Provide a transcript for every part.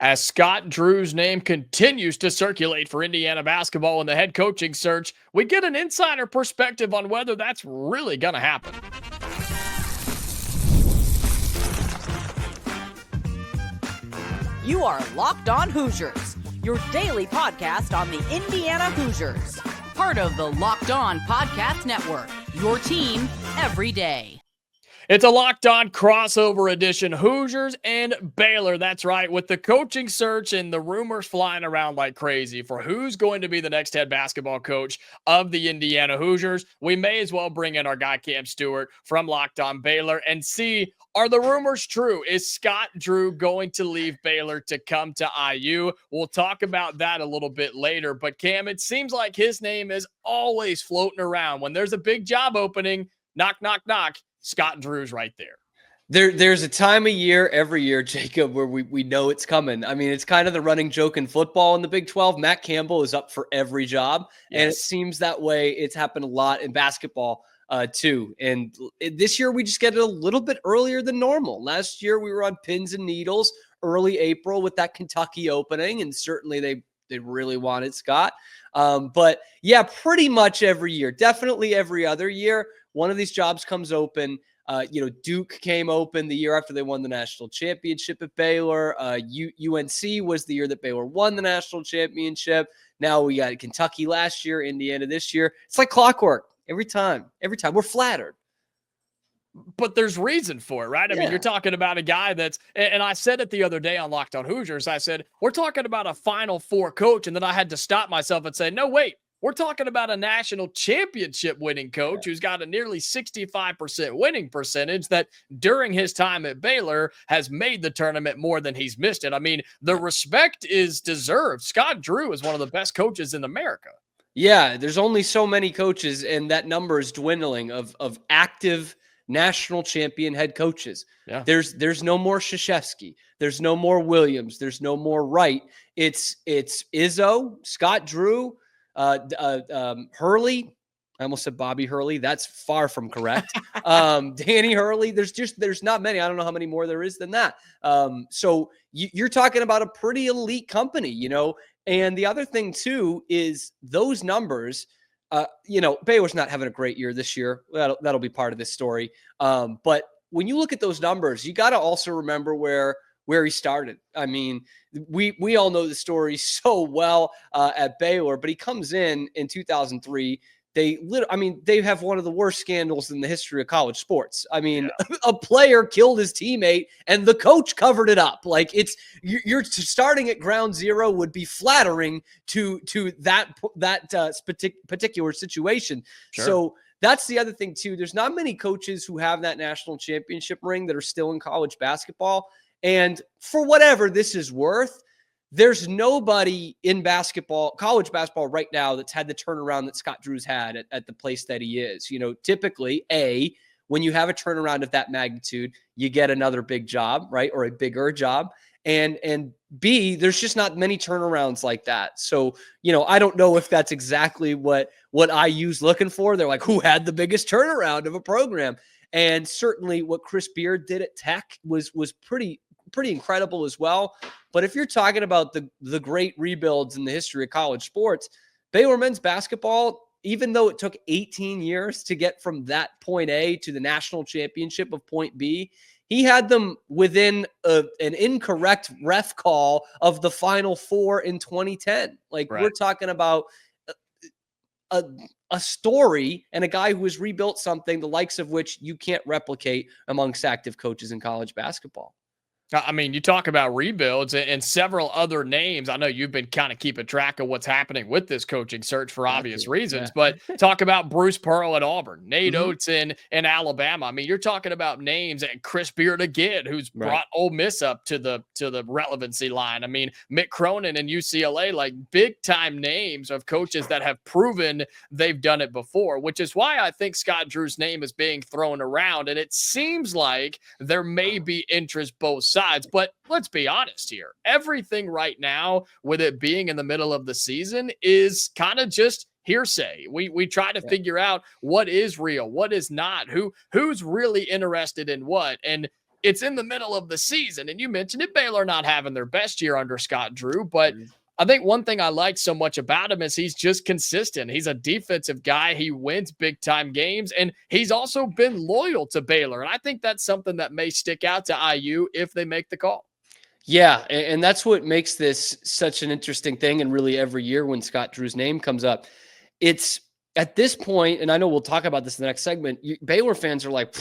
As Scott Drew's name continues to circulate for Indiana basketball in the head coaching search, we get an insider perspective on whether that's really going to happen. You are Locked On Hoosiers, your daily podcast on the Indiana Hoosiers. Part of the Locked On Podcast Network, your team every day. It's a Locked On crossover edition, Hoosiers and Baylor. That's right, with the coaching search and the rumors flying around like crazy for who's going to be the next head basketball coach of the Indiana Hoosiers, we may as well bring in our guy Cam Stuart from Locked On Baylor and see, are the rumors true? Is Scott Drew going to leave Baylor to come to IU? We'll talk about that a little bit later. But Cam, it seems like his name is always floating around. When there's a big job opening, knock, knock, knock, Scott Drew's right there. There's a time of year every year, Jacob, where we know it's coming. I mean, it's kind of the running joke in football in the Big 12. Matt Campbell is up for every job, and it seems that way. It's happened a lot in basketball too. And this year we just get it a little bit earlier than normal. Last year we were on pins and needles early April with that Kentucky opening, and certainly they really wanted Scott. But yeah, pretty much every year, definitely every other year, one of these jobs comes open. Duke came open the year after they won the national championship at Baylor. UNC was the year that Baylor won the national championship. Now we got Kentucky last year, Indiana this year. It's like clockwork every time. We're flattered. But there's reason for it, right? I mean, you're talking about a guy that's, and I said it the other day on Locked On Hoosiers, I said, we're talking about a Final Four coach, and then I had to stop myself and say, no, wait. We're talking about a national championship winning coach who's got a nearly 65% winning percentage that during his time at Baylor has made the tournament more than he's missed it. I mean, the respect is deserved. Scott Drew is one of the best coaches in America. Yeah, there's only so many coaches, and that number is dwindling of active national champion head coaches. Yeah. There's no more Krzyzewski. There's no more Williams. There's no more Wright. It's Izzo, Scott Drew, Hurley. I almost said Bobby Hurley. That's far from correct. Danny Hurley. There's not many. I don't know how many more there is than that. So you're talking about a pretty elite company, And the other thing too is those numbers. Baylor's not having a great year this year. That'll be part of this story. But when you look at those numbers, you got to also remember where he started. I mean, we all know the story so well at Baylor, but he comes in 2003. They have one of the worst scandals in the history of college sports. I mean, a player killed his teammate and the coach covered it up. Like you're starting at ground zero would be flattering to that particular situation. Sure. So that's the other thing too. There's not many coaches who have that national championship ring that are still in college basketball. And for whatever this is worth, there's nobody in college basketball right now that's had the turnaround that Scott Drew's had at the place that he is. Typically, when you have a turnaround of that magnitude, you get another big job, right? Or a bigger job. And B, there's just not many turnarounds like that. So, I don't know if that's exactly what IU's looking for. They're like, who had the biggest turnaround of a program? And certainly what Chris Beard did at Tech was pretty incredible as well. But if you're talking about the great rebuilds in the history of college sports, Baylor men's basketball, even though it took 18 years to get from that point A to the national championship of point B, he had them within an incorrect ref call of the Final Four in 2010. We're talking about a story and a guy who has rebuilt something the likes of which you can't replicate amongst active coaches in college basketball. I mean, you talk about rebuilds and several other names. I know you've been kind of keeping track of what's happening with this coaching search for obvious reasons, but talk about Bruce Pearl at Auburn, Nate Oats in Alabama. I mean, you're talking about names and Chris Beard again, who's brought Ole Miss up to the relevancy line. I mean, Mick Cronin and UCLA, like big time names of coaches that have proven they've done it before, which is why I think Scott Drew's name is being thrown around. And it seems like there may be interest both sides. But let's be honest here. Everything right now, with it being in the middle of the season, is kind of just hearsay. We try to figure out what is real, what is not, who's really interested in what. And it's in the middle of the season. And you mentioned it, Baylor not having their best year under Scott Drew, but I think one thing I like so much about him is he's just consistent. He's a defensive guy. He wins big time games, and he's also been loyal to Baylor. And I think that's something that may stick out to IU if they make the call. Yeah, and that's what makes this such an interesting thing. And really every year when Scott Drew's name comes up, it's at this point, and I know we'll talk about this in the next segment, Baylor fans are like,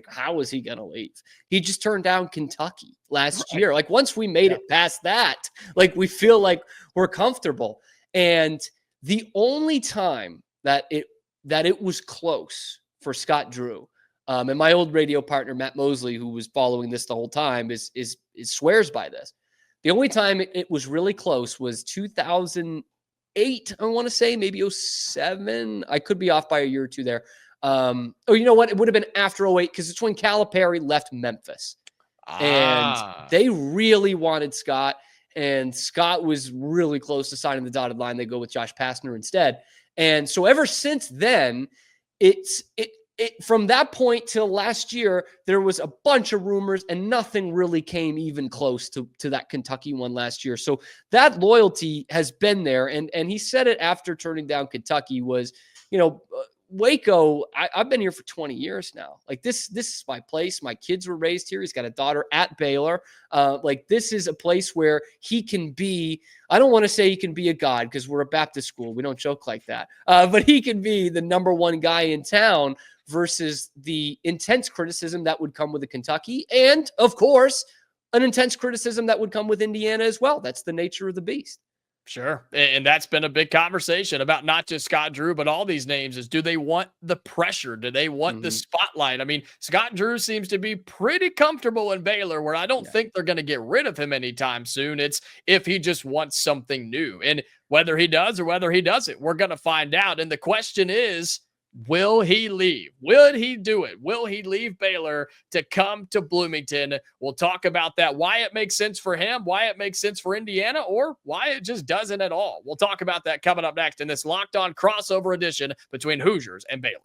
how is he going to leave? He just turned down Kentucky last year. Like, once we made it past that, like, we feel like we're comfortable. And the only time that it was close for Scott Drew, and my old radio partner, Matt Mosley, who was following this the whole time, is swears by this. The only time it was really close was 2008, I want to say, maybe 07. I could be off by a year or two there. You know what? It would have been after 08 because it's when Calipari left Memphis. And they really wanted Scott, and Scott was really close to signing the dotted line. They go with Josh Pastner instead. And so ever since then, from that point till last year, there was a bunch of rumors and nothing really came even close to that Kentucky one last year. So that loyalty has been there. And he said it after turning down Kentucky was, Waco, I've been here for 20 years now. Like, this is my place. My kids were raised here. He's got a daughter at Baylor. This is a place where he can be, I don't want to say he can be a god because we're a Baptist school. We don't joke like that. But he can be the number one guy in town versus the intense criticism that would come with a Kentucky. And, of course, an intense criticism that would come with Indiana as well. That's the nature of the beast. Sure. And that's been a big conversation about not just Scott Drew, but all these names is, do they want the pressure? Do they want the spotlight? I mean, Scott Drew seems to be pretty comfortable in Baylor, where I don't think they're going to get rid of him anytime soon. It's if he just wants something new. And whether he does or whether he doesn't, we're going to find out. And the question is, will he leave? Will he do it? Will he leave Baylor to come to Bloomington? We'll talk about that, why it makes sense for him, why it makes sense for Indiana, or why it just doesn't at all. We'll talk about that coming up next in this Locked On crossover edition between Hoosiers and Baylor.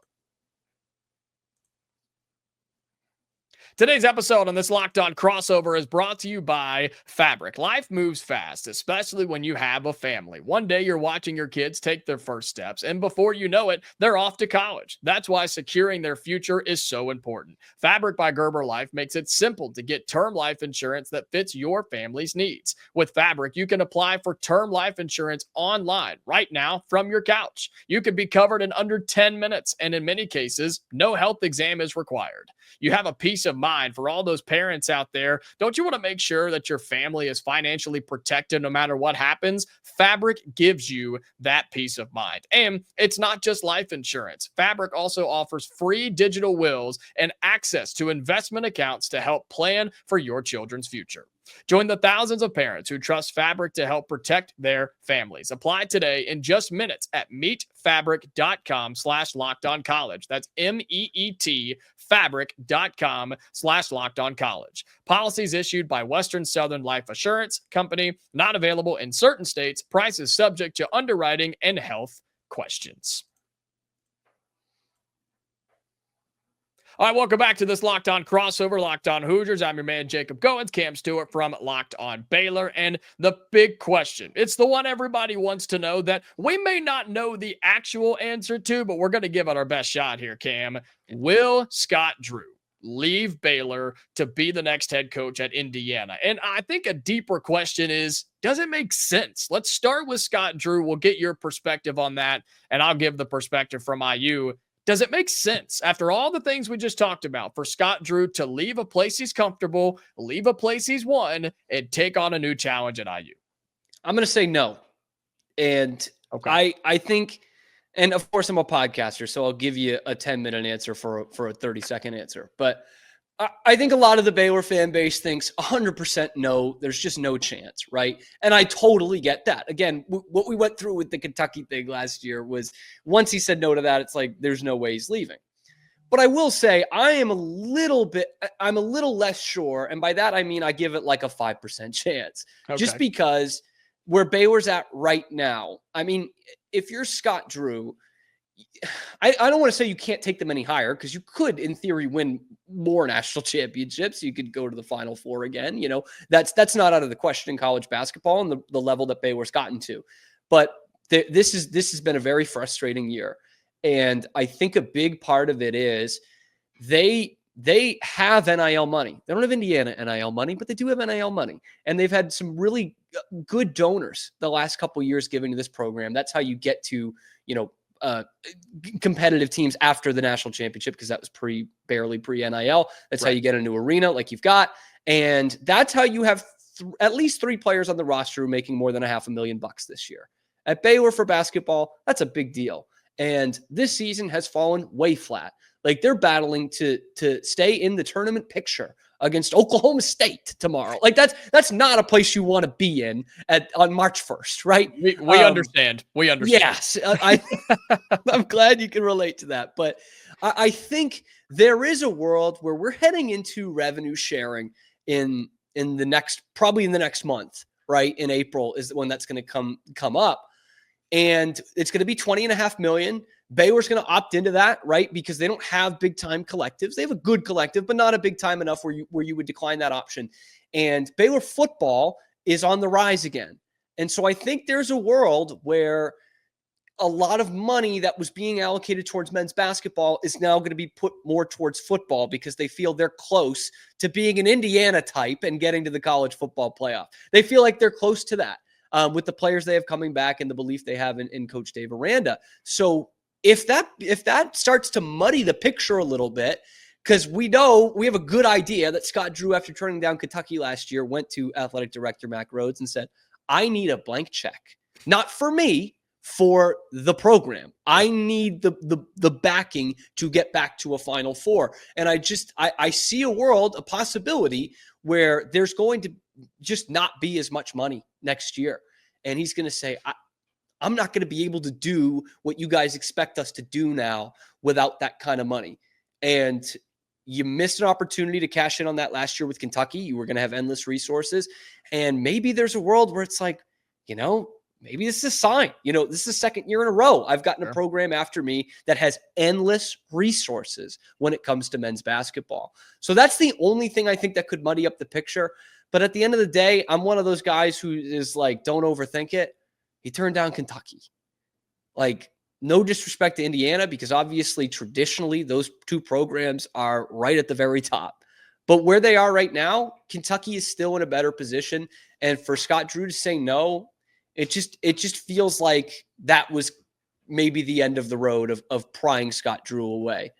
Today's episode on this Locked On crossover is brought to you by Fabric. Life moves fast, especially when you have a family. One day you're watching your kids take their first steps, and before you know it, they're off to college. That's why securing their future is so important. Fabric by Gerber Life makes it simple to get term life insurance that fits your family's needs. With Fabric, you can apply for term life insurance online right now from your couch. You can be covered in under 10 minutes, and in many cases, no health exam is required. You have a peace of mind for all those parents out there. Don't you want to make sure that your family is financially protected no matter what happens? Fabric gives you that peace of mind. And it's not just life insurance. Fabric also offers free digital wills and access to investment accounts to help plan for your children's future. Join the thousands of parents who trust Fabric to help protect their families. Apply today in just minutes at meetfabric.com/lockedoncollege. That's MEET fabric.com/lockedoncollege. Policies issued by Western Southern Life Assurance Company, not available in certain states. Prices subject to underwriting and health questions. All right, welcome back to this Locked On crossover, Locked On Hoosiers. I'm your man, Jacob Goins, Cam Stuart from Locked On Baylor. And the big question, it's the one everybody wants to know that we may not know the actual answer to, but we're going to give it our best shot here, Cam. Will Scott Drew leave Baylor to be the next head coach at Indiana? And I think a deeper question is, does it make sense? Let's start with Scott Drew. We'll get your perspective on that, and I'll give the perspective from IU. Does it make sense, after all the things we just talked about, for Scott Drew to leave a place he's comfortable, leave a place he's won, and take on a new challenge at IU? I'm going to say no. And I think, and of course I'm a podcaster, so I'll give you a 10-minute answer for a 30-second answer. But I think a lot of the Baylor fan base thinks 100% no, there's just no chance, right? And I totally get that. Again, what we went through with the Kentucky thing last year was, once he said no to that, it's like, there's no way he's leaving. But I will say I'm a little less sure. And by that, I mean, I give it like a 5% chance, just because where Baylor's at right now. I mean, if you're Scott Drew, I don't want to say you can't take them any higher, because you could, in theory, win more national championships. You could go to the Final Four again. That's not out of the question in college basketball and the level that Baylor's gotten to. But this has been a very frustrating year. And I think a big part of it is they have NIL money. They don't have Indiana NIL money, but they do have NIL money. And they've had some really good donors the last couple of years giving to this program. That's how you get to, competitive teams after the national championship, because that was barely pre-NIL. That's right. How you get a new arena like you've got. And that's how you have at least 3 players on the roster who are making more than $500,000 this year. At Baylor for basketball, that's a big deal. And this season has fallen way flat. Like, they're battling to stay in the tournament picture against Oklahoma State tomorrow. Like, that's not a place you want to be in on March 1st, right? We understand. We understand. Yes, I'm glad you can relate to that. But I think there is a world where we're heading into revenue sharing in the next month, right? In April is when that's going to come up. And it's going to be $20.5 million. Baylor's going to opt into that, right? Because they don't have big time collectives. They have a good collective, but not a big time enough where you would decline that option. And Baylor football is on the rise again. And so I think there's a world where a lot of money that was being allocated towards men's basketball is now going to be put more towards football, because they feel they're close to being an Indiana type and getting to the college football playoff. They feel like they're close to that with the players they have coming back and the belief they have in Coach Dave Aranda. So if that starts to muddy the picture a little bit, because we know we have a good idea that Scott Drew, after turning down Kentucky last year, went to athletic director Mack Rhoades and said, I need a blank check, not for me, for the program. I need the backing to get back to a Final Four. And I see a possibility where there's going to just not be as much money next year. And he's going to say, I'm not going to be able to do what you guys expect us to do now without that kind of money. And you missed an opportunity to cash in on that last year with Kentucky. You were going to have endless resources. And maybe there's a world where it's like, maybe this is a sign. This is the second year in a row I've gotten a program after me that has endless resources when it comes to men's basketball. So that's the only thing I think that could muddy up the picture. But at the end of the day, I'm one of those guys who is like, don't overthink it. He turned down Kentucky. Like, no disrespect to Indiana, because obviously traditionally those 2 programs are right at the very top. But where they are right now, Kentucky is still in a better position. And for Scott Drew to say no, it just feels like that was maybe the end of the road of prying Scott Drew away.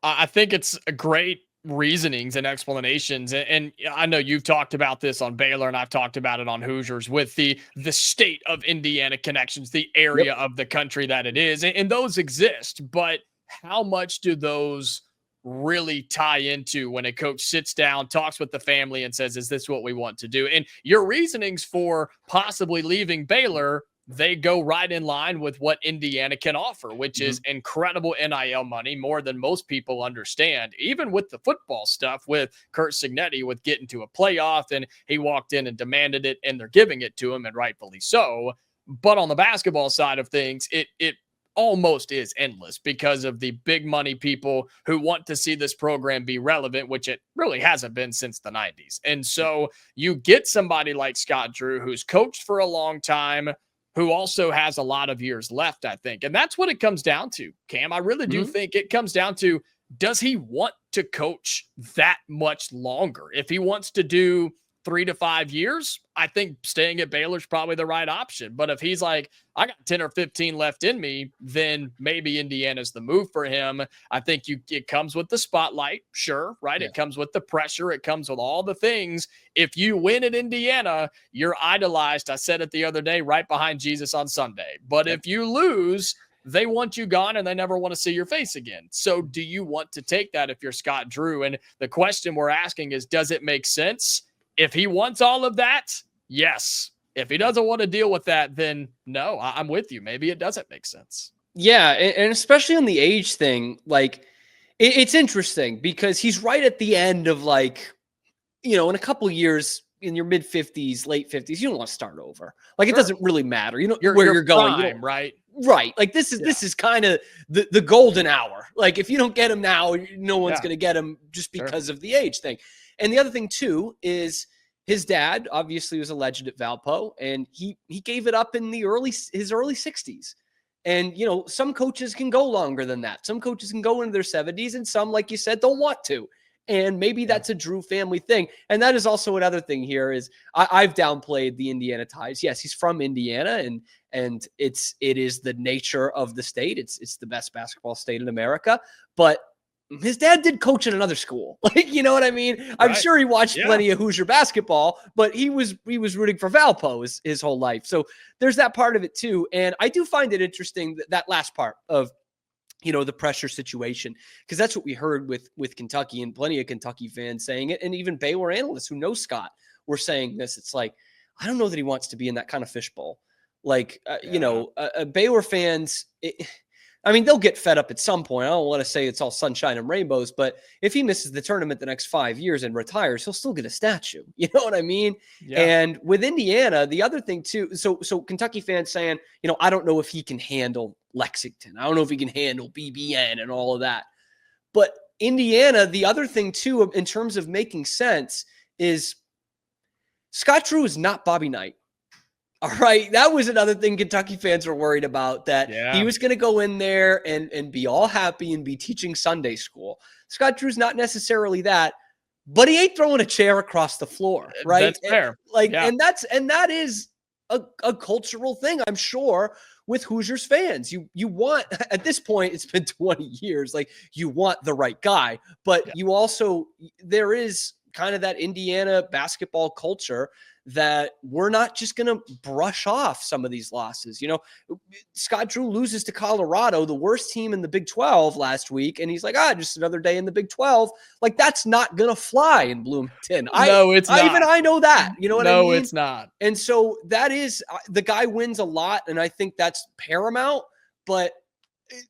I think it's a great reasonings and explanations. And I know you've talked about this on Baylor, and I've talked about it on Hoosiers with the state of Indiana connections, the area of the country that it is, and those exist. But how much do those really tie into when a coach sits down, talks with the family, and says, is this what we want to do? And your reasonings for possibly leaving Baylor, they go right in line with what Indiana can offer, which is incredible NIL money, more than most people understand, even with the football stuff with Curt Cignetti, with getting to a playoff, and he walked in and demanded it, and they're giving it to him, and rightfully so. But on the basketball side of things, it almost is endless because of the big money people who want to see this program be relevant, which it really hasn't been since the 90s. And so you get somebody like Scott Drew, who's coached for a long time, who also has a lot of years left, I think. And that's what it comes down to, Cam. I really do think it comes down to, does he want to coach that much longer? If he wants to do 3 to 5 years, I think staying at Baylor is probably the right option. But if he's like, I got 10 or 15 left in me, then maybe Indiana's the move for him. I think it comes with the spotlight, sure, right? Yeah. It comes with the pressure. It comes with all the things. If you win at Indiana, you're idolized. I said it the other day, right behind Jesus on Sunday. But if you lose, they want you gone and they never want to see your face again. So do you want to take that if you're Scott Drew? And the question we're asking is, does it make sense? If he wants all of that, yes. If he doesn't want to deal with that, then no, I'm with you. Maybe it doesn't make sense. Yeah, and especially on the age thing, like it's interesting because he's right at the end of, like, in a couple of years, in your mid 50s, late 50s, you don't want to start over. Like it doesn't really matter. You know You're where you're going, prime, right? Right. Like this is kind of the golden hour. Like if you don't get him now, no one's going to get him just because of the age thing. And the other thing too is his dad obviously was a legend at Valpo, and he gave it up in his early 60s. And you know, some coaches can go longer than that. Some coaches can go into their 70s, and some, like you said, don't want to. And maybe that's a Drew family thing. And that is also another thing here is I've downplayed the Indiana ties. Yes, he's from Indiana, and it is the nature of the state. It's the best basketball state in America. But his dad did coach at another school. Like, you know what I mean? I'm sure he watched plenty of Hoosier basketball, but he was rooting for Valpo his whole life. So there's that part of it too. And I do find it interesting that last part of, you know, the pressure situation, because that's what we heard with Kentucky, and plenty of Kentucky fans saying it. And even Baylor analysts who know Scott were saying this. It's like, I don't know that he wants to be in that kind of fishbowl. Like, you know, Baylor fans, I mean, they'll get fed up at some point. I don't want to say it's all sunshine and rainbows, but if he misses the tournament the next 5 years and retires, he'll still get a statue. You know what I mean? Yeah. And with Indiana, the other thing too, so Kentucky fans saying, you know, I don't know if he can handle Lexington. I don't know if he can handle BBN and all of that. But Indiana, the other thing too, in terms of making sense, is Scott Drew is not Bobby Knight. All right. That was another thing Kentucky fans were worried about, that he was going to go in there and be all happy and be teaching Sunday school. Scott Drew's not necessarily that, but he ain't throwing a chair across the floor. Right. That's fair. And that is a cultural thing, I'm sure, with Hoosiers fans. You want, at this point, it's been 20 years, like you want the right guy, but you also, there is kind of that Indiana basketball culture that we're not just going to brush off some of these losses. You know, Scott Drew loses to Colorado, the worst team in the Big 12 last week. And he's like, just another day in the Big 12. Like, that's not going to fly in Bloomington. No, it's not. Even I know that. You know what I mean? No, it's not. And so that is, the guy wins a lot. And I think that's paramount. But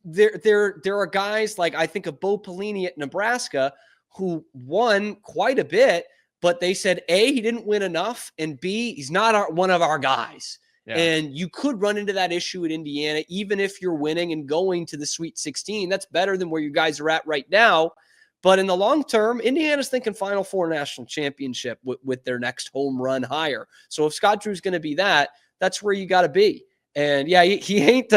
there are guys like, I think of Bo Pelini at Nebraska, who won quite a bit, but they said, A, he didn't win enough, and B, he's not one of our guys. Yeah. And you could run into that issue at Indiana, even if you're winning and going to the Sweet 16. That's better than where you guys are at right now. But in the long term, Indiana's thinking Final Four national championship with their next home run hire. So if Scott Drew's going to be that, that's where you got to be. And yeah, he ain't,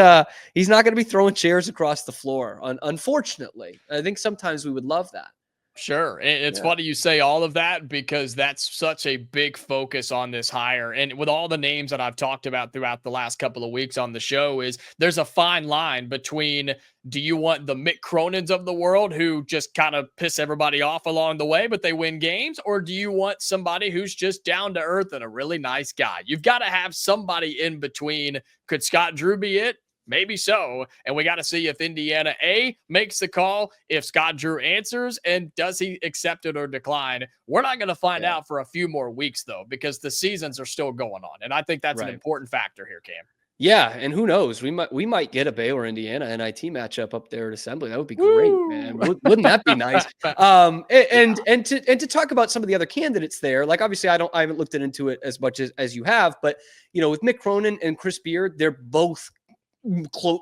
he's not going to be throwing chairs across the floor, unfortunately. I think sometimes we would love that. Sure. It's funny you say all of that, because that's such a big focus on this hire. And with all the names that I've talked about throughout the last couple of weeks on the show, is there's a fine line between, do you want the Mick Cronins of the world who just kind of piss everybody off along the way, but they win games? Or do you want somebody who's just down to earth and a really nice guy? You've got to have somebody in between. Could Scott Drew be it? Maybe so. And we got to see if Indiana A makes the call, if Scott Drew answers, and does he accept it or decline. We're not going to find out for a few more weeks, though, because the seasons are still going on. And I think that's an important factor here, Cam. Yeah, and who knows? We might get a Baylor Indiana NIT matchup up there at Assembly. That would be great, man. Wouldn't that be nice? And to talk about some of the other candidates there, like obviously I haven't looked into it as much as you have, but you know, with Mick Cronin and Chris Beard, they're both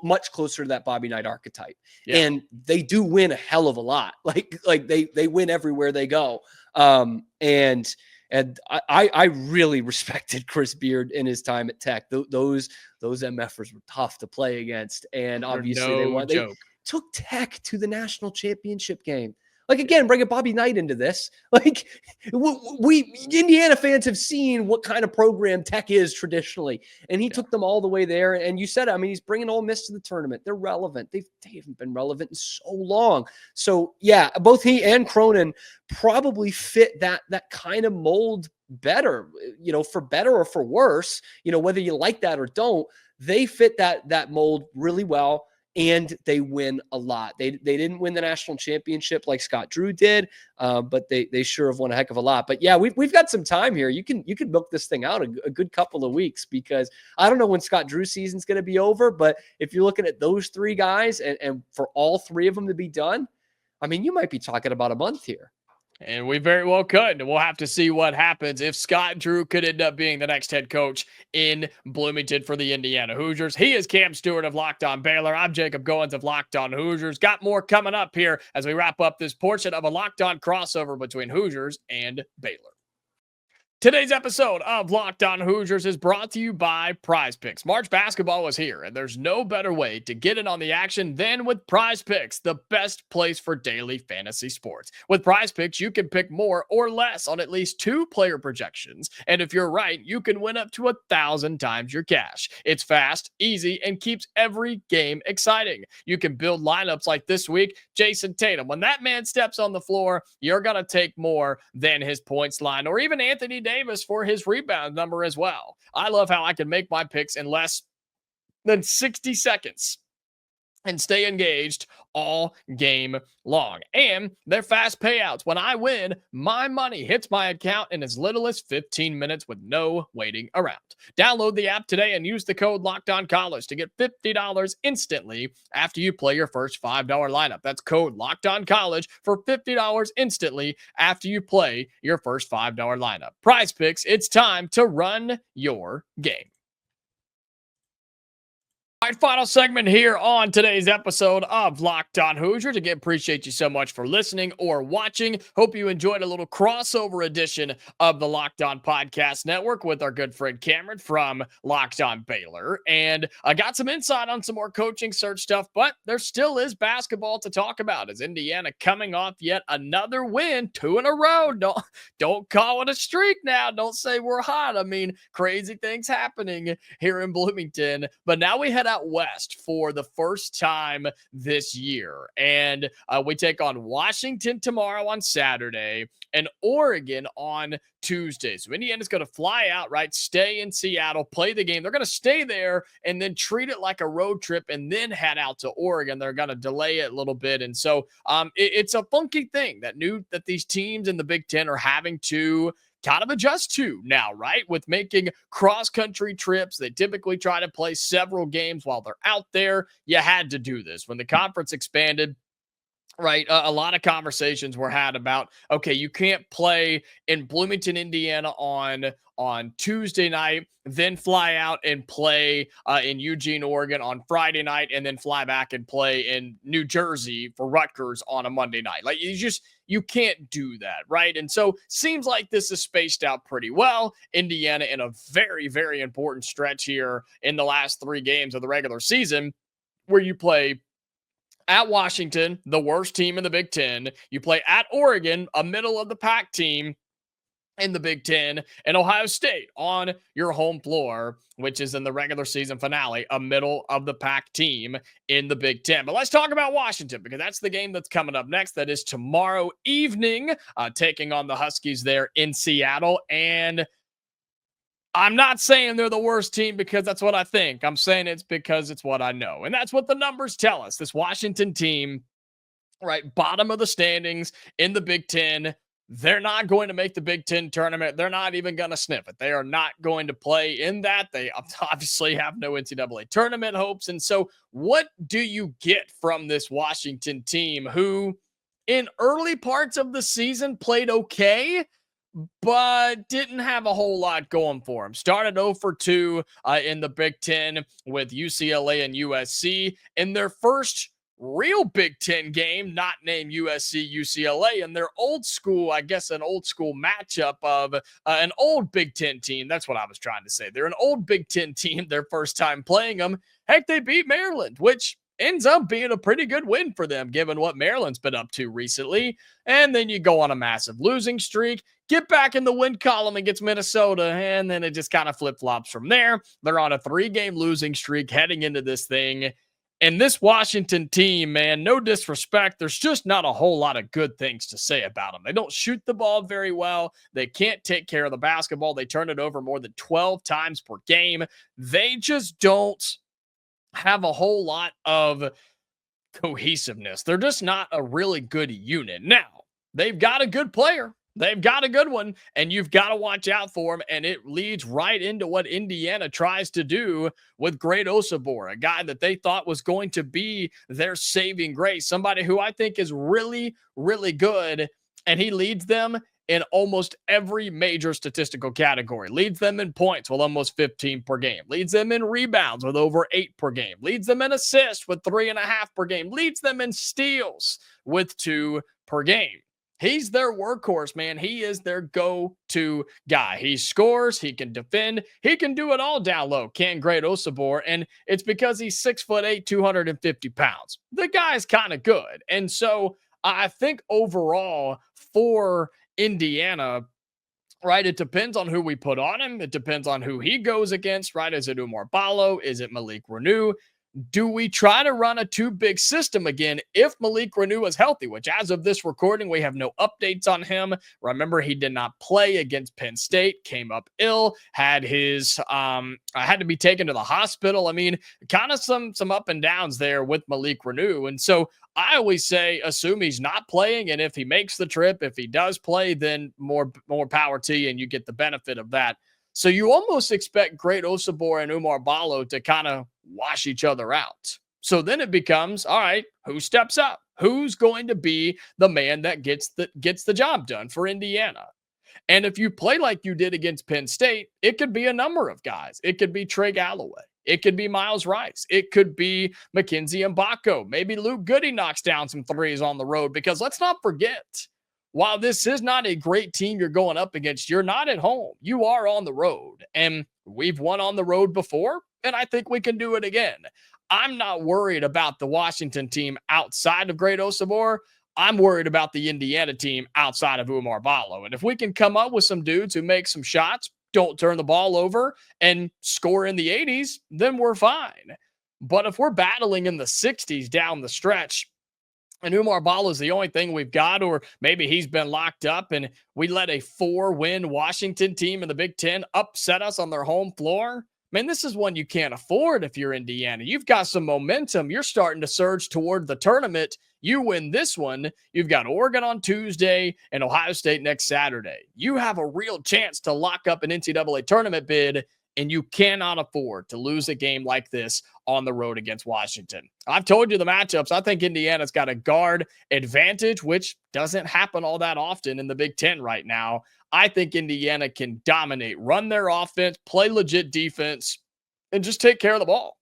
much closer to that Bobby Knight archetype, and they do win a hell of a lot. Like they win everywhere they go. And I really respected Chris Beard in his time at Tech. Those MFers were tough to play against, and obviously they won. They took Tech to the national championship game. Like, again, bring a Bobby Knight into this. Like, we Indiana fans have seen what kind of program Tech is traditionally, and he took them all the way there. And you said, I mean, he's bringing Ole Miss to the tournament. They're relevant. They haven't been relevant in so long. So, yeah, both he and Cronin probably fit that kind of mold better, you know, for better or for worse, you know, whether you like that or don't, they fit that mold really well. And they win a lot. They didn't win the national championship like Scott Drew did, but they sure have won a heck of a lot. But yeah, we've got some time here. You can milk this thing out a good couple of weeks, because I don't know when Scott Drew's season's going to be over. But if you're looking at those three guys and for all three of them to be done, I mean, you might be talking about a month here. And we very well could. And we'll have to see what happens if Scott Drew could end up being the next head coach in Bloomington for the Indiana Hoosiers. He is Cam Stuart of Locked On Baylor. I'm Jacob Goins of Locked On Hoosiers. Got more coming up here as we wrap up this portion of a Locked On crossover between Hoosiers and Baylor. Today's episode of Locked On Hoosiers is brought to you by Prize Picks. March basketball is here, and there's no better way to get in on the action than with Prize Picks, the best place for daily fantasy sports. With Prize Picks, you can pick more or less on at least 2 player projections, and if you're right, you can win up to 1,000 times your cash. It's fast, easy, and keeps every game exciting. You can build lineups like this week, Jason Tatum. When that man steps on the floor, you're going to take more than his points line, or even Anthony Davis for his rebound number as well. I love how I can make my picks in less than 60 seconds and stay engaged all game long. And they're fast payouts. When I win, my money hits my account in as little as 15 minutes with no waiting around. Download the app today and use the code LOCKEDONCollege to get $50 instantly after you play your first $5 lineup. That's code LOCKEDONCollege for $50 instantly after you play your first $5 lineup. Prize Picks, it's time to run your game. All right, final segment here on today's episode of Locked On Hoosiers. Again, appreciate you so much for listening or watching. Hope you enjoyed a little crossover edition of the Locked On Podcast Network with our good friend Cameron from Locked On Baylor. And I got some insight on some more coaching search stuff, but there still is basketball to talk about as Indiana coming off yet another win, 2 in a row. Don't call it a streak now. Don't say we're hot. I mean, crazy things happening here in Bloomington. But now we head out west for the first time this year. And we take on Washington tomorrow on Saturday and Oregon on Tuesday. So Indiana's going to fly out, right? Stay in Seattle, play the game. They're going to stay there and then treat it like a road trip and then head out to Oregon. They're going to delay it a little bit. And so it's a funky thing that these teams in the Big Ten are having to kind of adjust to now, right? With making cross-country trips, they typically try to play several games while they're out there. You had to do this. When the conference expanded, right, a lot of conversations were had about, okay, you can't play in Bloomington, Indiana on Tuesday night, then fly out and play in Eugene, Oregon on Friday night, and then fly back and play in New Jersey for Rutgers on a Monday night. Like, you can't do that, right? And so seems like this is spaced out pretty well. Indiana in a very, very important stretch here in the last 3 games of the regular season where you play at Washington, the worst team in the Big Ten. You play at Oregon, a middle of the pack team in the Big Ten, and Ohio State on your home floor, which is in the regular season finale, a middle of the pack team in the Big Ten. But let's talk about Washington, because that's the game that's coming up next. That is tomorrow evening, taking on the Huskies there in Seattle. And I'm not saying they're the worst team because that's what I think. I'm saying it's because it's what I know. And that's what the numbers tell us. This Washington team, right, bottom of the standings in the Big Ten, they're not going to make the Big Ten tournament. They're not even going to sniff it. They are not going to play in that. They obviously have no NCAA tournament hopes. And so what do you get from this Washington team who in early parts of the season played okay, but didn't have a whole lot going for them? Started 0 for 2 in the Big Ten with UCLA and USC in their first real Big Ten game, not named USC-UCLA, and their old school, I guess an old school matchup of an old Big Ten team. That's what I was trying to say. They're an old Big Ten team, their first time playing them. Heck, they beat Maryland, which ends up being a pretty good win for them, given what Maryland's been up to recently. And then you go on a massive losing streak, get back in the win column against Minnesota, and then it just kind of flip-flops from there. They're on a 3-game losing streak heading into this thing. And this Washington team, man, no disrespect, there's just not a whole lot of good things to say about them. They don't shoot the ball very well. They can't take care of the basketball. They turn it over more than 12 times per game. They just don't have a whole lot of cohesiveness. They're just not a really good unit. Now, they've got a good player. They've got a good one, and you've got to watch out for them, and it leads right into what Indiana tries to do with Great Osobor, a guy that they thought was going to be their saving grace, somebody who I think is really, really good and he leads them in almost every major statistical category. Leads them in points with almost 15 per game. Leads them in rebounds with over 8 per game. Leads them in assists with 3.5 per game. Leads them in steals with 2 per game. He's their workhorse, man. He is their go-to guy. He scores, he can defend, he can do it all down low. Can Great Osobor, and it's because he's 6'8", 250 pounds. The guy's kind of good. And so I think overall for Indiana, right, it depends on who we put on him. It depends on who he goes against, right? Is it Oumar Ballo? Is it Malik Reneau? Do we try to run a too big system again if Malik Reneau is healthy, which as of this recording, we have no updates on him. Remember, he did not play against Penn State, came up ill, had his had to be taken to the hospital. I mean, kind of some up and downs there with Malik Reneau. And so I always say, assume he's not playing. And if he makes the trip, if he does play, then more power to you and you get the benefit of that. So you almost expect Great Osobor and Oumar Ballo to kind of wash each other out. So then it becomes, all right, who steps up? Who's going to be the man that gets the job done for Indiana? And if you play like you did against Penn State, it could be a number of guys. It could be Trey Galloway. It could be Miles Rice. It could be Mackenzie Mbako. Maybe Luke Goody knocks down some threes on the road, because let's not forget, while this is not a great team you're going up against, you're not at home. You are on the road. And we've won on the road before, and I think we can do it again. I'm not worried about the Washington team outside of Great Osobor. I'm worried about the Indiana team outside of Oumar Ballo. And if we can come up with some dudes who make some shots, don't turn the ball over, and score in the 80s, then we're fine. But if we're battling in the 60s down the stretch, and Oumar Ballo is the only thing we've got, or maybe he's been locked up, and we let a 4-win Washington team in the Big Ten upset us on their home floor. Man, this is one you can't afford if you're Indiana. You've got some momentum. You're starting to surge toward the tournament. You win this one, you've got Oregon on Tuesday and Ohio State next Saturday. You have a real chance to lock up an NCAA tournament bid, and you cannot afford to lose a game like this on the road against Washington. I've told you the matchups. I think Indiana's got a guard advantage, which doesn't happen all that often in the Big Ten right now. I think Indiana can dominate, run their offense, play legit defense, and just take care of the ball.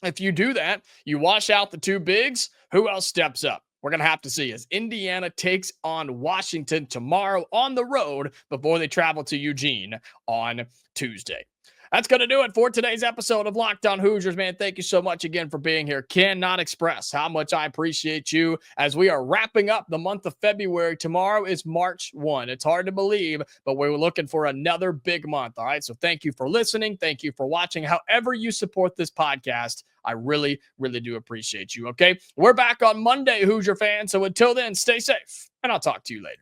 If you do that, you wash out the two bigs, who else steps up? We're going to have to see as Indiana takes on Washington tomorrow on the road before they travel to Eugene on Tuesday. That's going to do it for today's episode of Locked On Hoosiers, man. Thank you so much again for being here. Cannot express how much I appreciate you as we are wrapping up the month of February. Tomorrow is March 1. It's hard to believe, but we're looking for another big month. All right. So thank you for listening. Thank you for watching. However you support this podcast, I really, really do appreciate you. Okay. We're back on Monday, Hoosier fans. So until then, stay safe, and I'll talk to you later.